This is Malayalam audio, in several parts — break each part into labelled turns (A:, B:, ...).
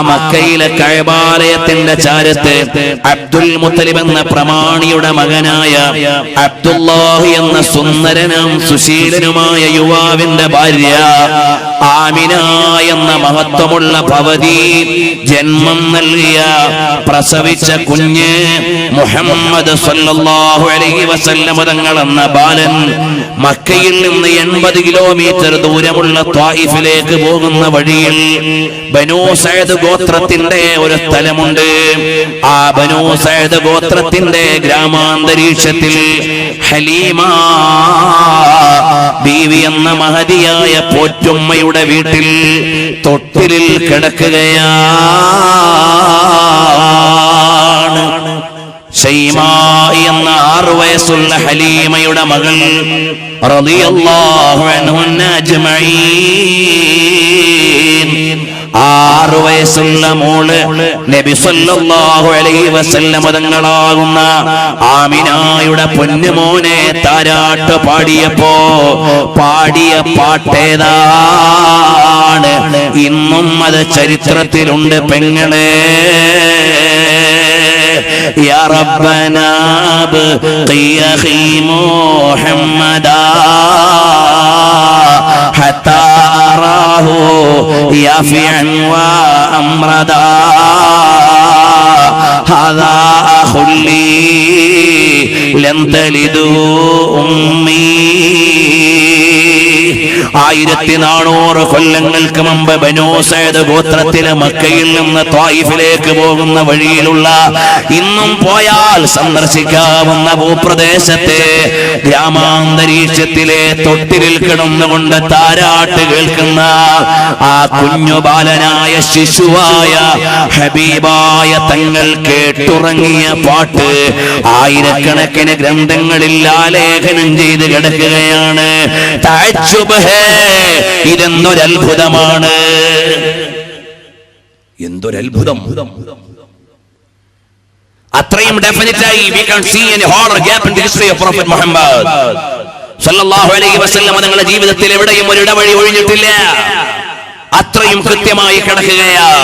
A: മക്കയിലെ കഅബാലയത്തിന്റെ ചാരത്ത് അബ്ദുൽ മുത്തലിബ് എന്ന പ്രമാണിയുടെ മകനായ അബ്ദുല്ലാഹി എന്ന സുന്ദരനും സുശീലനുമായ യുവാവിന്റെ ഭാര്യ ആമിന എന്ന മഹത്വമുള്ള ഭവതി ജന്മം നൽകിയ പ്രസവിച്ച കുഞ്ഞ് മുഹമ്മദ് സല്ലല്ലാഹു അലൈഹി വസല്ലം തങ്ങൾ എന്ന ബാലൻ മക്കയിൽ നിന്ന് 80 കിലോമീറ്റർ ദൂരമുള്ള ത്വായിഫിലേക്ക് പോകുന്ന വഴിയിൽ ബനൂ സഅദ് ഗോത്രത്തിന്റെ ഒരു സ്ഥലമുണ്ട്. ആ ബനൂ സഅദ് ഗോത്രത്തിന്റെ ഗ്രാമാന്തരീക്ഷത്തിൽ ഹലീമ ബീവി എന്ന മഹതിയായ പോറ്റുമ്മയുടെ വീട്ടിൽ തൊട്ടിലിൽ കിടക്കുകയാണ്. ഷൈമാ എന്ന 6 വയസ്സുള്ള ഹലീമയുടെ മകൾ റളിയല്ലാഹു അൻഹുന്ന അജ്മഈൻ 6 വയസ്സുള്ള മോള് നബി സല്ലല്ലാഹു അലൈഹി വസല്ലം തങ്ങളാകുന്ന ആമിനായുടെ പൊന്നുമോനെ താരാട്ട് പാടിയപ്പോ പാടിയ പാട്ടേതാണ് ഇന്നും അത് ചരിത്രത്തിലുണ്ട് പെങ്ങളെ. يا ربنا بقي أخي محمدا حتى أراه يافعا وأمردا هذا أخ لي لم تلد أمي. 1400 കൊല്ലങ്ങൾക്ക് മുമ്പ് ബനൂ സഅദ് ഗോത്രത്തിലെ മക്കയിൽ നിന്ന് ത്വായിഫിലേക്ക് പോകുന്ന വഴിയിലുള്ള ഇന്നും പോയാൽ സന്ദർശിക്കാവുന്ന ഭൂപ്രദേശത്തെ ഗ്രാമാന്തരീക്ഷത്തിലെ തൊട്ടിലിൽ കിടന്നുകൊണ്ട് താരാട്ട് കേൾക്കുന്ന ആ കുഞ്ഞു ബാലനായ ശിശുവായ ഹബീബായ തങ്ങൾ കേട്ടുറങ്ങിയ പാട്ട് ആയിരക്കണക്കിന് ഗ്രന്ഥങ്ങളിൽ ആലേഖനം ചെയ്ത് കിടക്കുകയാണ്. ഇതെന്തൊരത്ഭുതമാണ്, എന്തൊരത്ഭുതം! അത്രയും ഡെഫിനറ്റായി we can see a horror gap in the history of Prophet Muhammad sallallahu alaihi wasallam തങ്ങളുടെ ജീവിതത്തിൽ എവിടെയും ഒരു ഇടവഴി ഒഴിഞ്ഞിട്ടില്ല. അത്രയും കൃത്യമായി കിടക്കുകയാണ്.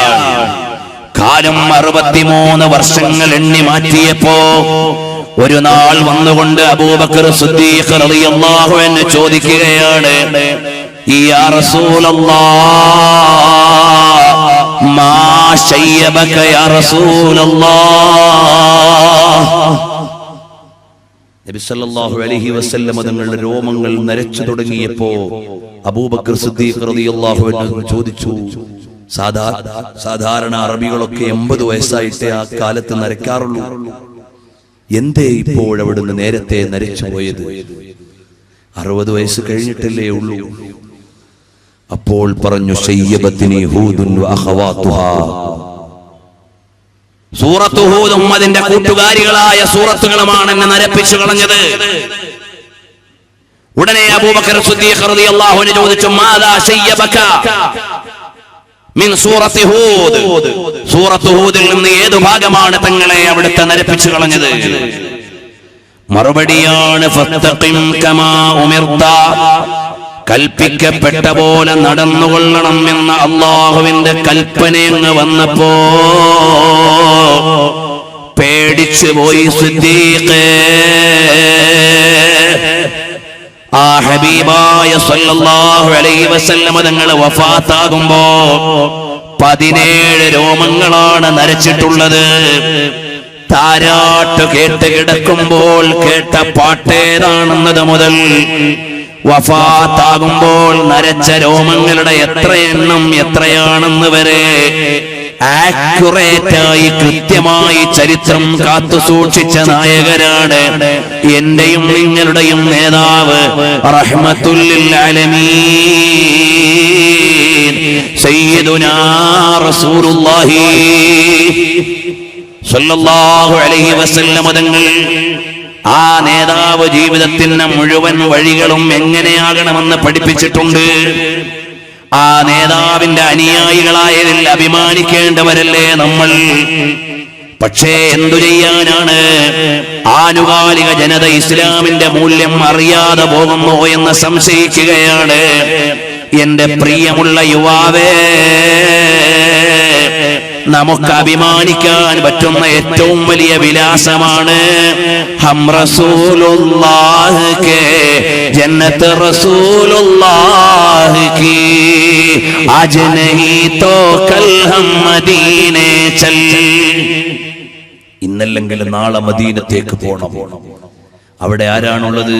A: കാലം 63 വർഷങ്ങൾ എണ്ണി മാറ്റിയപ്പോ ഒരു നാൾ വന്നുകൊണ്ട് അബൂബക്കർ സിദ്ദീഖ് റളിയല്ലാഹു അൻഹു ചോദിക്കുകയാണ്, യാ റസൂലല്ലാഹ് മാ ശയ്യബക യാ റസൂലല്ലാഹ്. നബി സല്ലല്ലാഹു അലൈഹി വസല്ലം തങ്ങളുടെ രോമങ്ങൾ നരച്ചു തുടങ്ങിയപ്പോ അബൂബക്കർ സിദ്ദീഖ് റളിയല്ലാഹു അൻഹു ചോദിച്ചു, സാധാരണ അറബികളൊക്കെ 80 വയസ്സായിട്ടേ ആ കാലത്ത് നരക്കാറുള്ളൂ, എന്തേ ഇപ്പോഴവിടുന്ന് നേരത്തെ നരച്ചു പോയത്? 60 വയസ്സ് കഴിഞ്ഞിട്ടല്ലേ ഉള്ളൂ. അപ്പോൾ പറഞ്ഞു, ശയ്യബത്തിനി ഹൂദുൻ വഅഖവാതുഹാ. സൂറത്തു ഹൂദും അതിന്റെ കൂട്ടുകാരികളായ സൂറത്തുകളുമാണ് എന്നെ നരപ്പിച്ചു കളഞ്ഞത്. ഉടനെ അബൂബക്കർ സിദ്ദീഖ് റളിയല്ലാഹു അൻഹു ചോദിച്ചു, മാദാ ശയ്യബക മിൻ സൂറത്തി ഹൂദ്. സൂറത്തു ഹൂദിൽ നിന്ന് ഏതു ഭാഗമാണ് തങ്ങളെ അവിടുത്തെ നരപ്പിച്ചു കളഞ്ഞത്? മറുപടിയാണ്, ഫത്തഖിം കമാ ഉമിർത. കൽപ്പിക്കപ്പെട്ട പോലെ നടന്നുകൊള്ളണം എന്ന അല്ലാഹുവിന്റെ കൽപ്പനയങ്ങ് വന്നപ്പോ പേടിച്ചു പോയി സിദ്ദീഖ്. ആ ഹബീബായ സല്ലല്ലാഹു അലൈഹി വസല്ലം തങ്ങൾ വഫാത്താകുമ്പോ 17 രോമങ്ങളാണ് നരച്ചിട്ടുള്ളത്. താരാട്ട് കേട്ട് കിടക്കുമ്പോൾ കേട്ട പാട്ടേതാണെന്നത് മുതൽ വഫാത്താകുമ്പോൾ നരച്ച രോമങ്ങളുടെ എത്ര എണ്ണം എത്രയാണെന്ന് വരെ ആക്യുറേറ്റായി കൃത്യമായി ചരിത്രം കാത്തു സൂക്ഷിച്ച നായകരാണ് എന്റെയും നിങ്ങളുടെയും നേതാവ് റഹ്മത്തുൽ ലിൽ ആലമീൻ സയ്യിദുനാ റസൂലുള്ളാഹി സ്വല്ലല്ലാഹു അലൈഹി വസല്ലം തങ്ങൾ. ആ നേതാവ് ജീവിതത്തിന്റെ മുഴുവൻ വഴികളും എങ്ങനെയാകണമെന്ന് പഠിപ്പിച്ചിട്ടുണ്ട്. ആ നേതാവിന്റെ അനുയായികളായതിൽ അഭിമാനിക്കേണ്ടവരല്ലേ നമ്മൾ. പക്ഷേ എന്തു ചെയ്യാനാണ്, ആനുകാലിക ജനത ഇസ്ലാമിന്റെ മൂല്യം അറിയാതെ പോകുമോ എന്ന് സംശയിക്കുകയാണ്. എന്റെ പ്രിയമുള്ള യുവാവേ, നമുക്ക് അഭിമാനിക്കാൻ പറ്റുന്ന ഏറ്റവും വലിയ വിലാസമാണ്. ഹം റസൂലുള്ളാഹ് കേ ജന്നത്ത് റസൂലുള്ളാഹ് കീ ആജ് നഹീ തോ കൽ ഹം മദീനെ ചൽ. ഇന്നല്ലെങ്കിൽ നാളെ മദീനത്തേക്ക് പോണം. അവിടെ ആരാണുള്ളത്?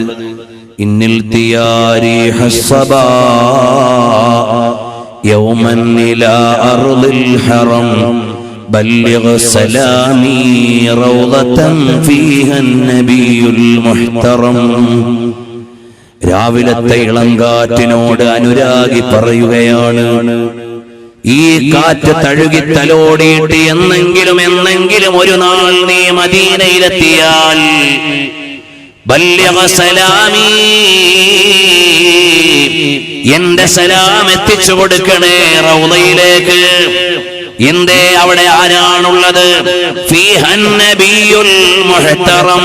A: ഇന്നിൽ ദിയാരി ഹസ്സബാ യൗമൻ ഇലാ അർളിൽ ഹറം ബല്ലിഗ് സലാമി റൗളതൻ ഫീഹൻ നബിയുൽ മുഹ്തറം. രാവിലത്തെ ഇളങ്കാറ്റിനോട് അനുരാഗി പറയുകയാണ്, ഈ കാറ്റ് തഴുകി തലോടിയിട്ട് എന്നെങ്കിലും ഒരു നാൾ നീ മദീനയിലെത്തിയാൽ ബല്ലിഗ് സലാമി, എന്റെ സലാം എത്തിച്ചു കൊടുക്കണേ റൗളയിലേക്ക്. എന്തേ അവിടെ ആരാണുള്ളത്? ഫീഹൻ നബിയുൽ മുഹ്തറം,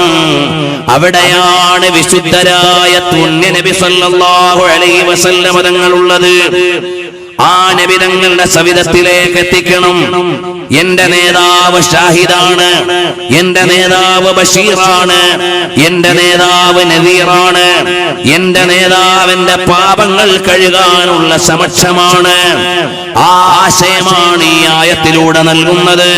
A: അവിടെയാണ് വിശുദ്ധരായ പുണ്യ നബി സല്ലല്ലാഹു അലൈഹി വസല്ലം തങ്ങളുള്ളത്. ആ നബി തങ്ങളുടെ സവിധത്തിലേക്ക് എത്തിക്കണം. എന്റെ നേതാവ് ഷാഹിദാണ്, എന്റെ നേതാവ് ബഷീറാണ്, എന്റെ നേതാവ് നദീറാണ്, എന്റെ നേതാവിന്റെ പാപങ്ങൾ കഴുകാനുള്ള സമക്ഷമാണ്. ആ ആശയമാണ് ഈ ആയത്തിലൂടെ നൽകുന്നത്.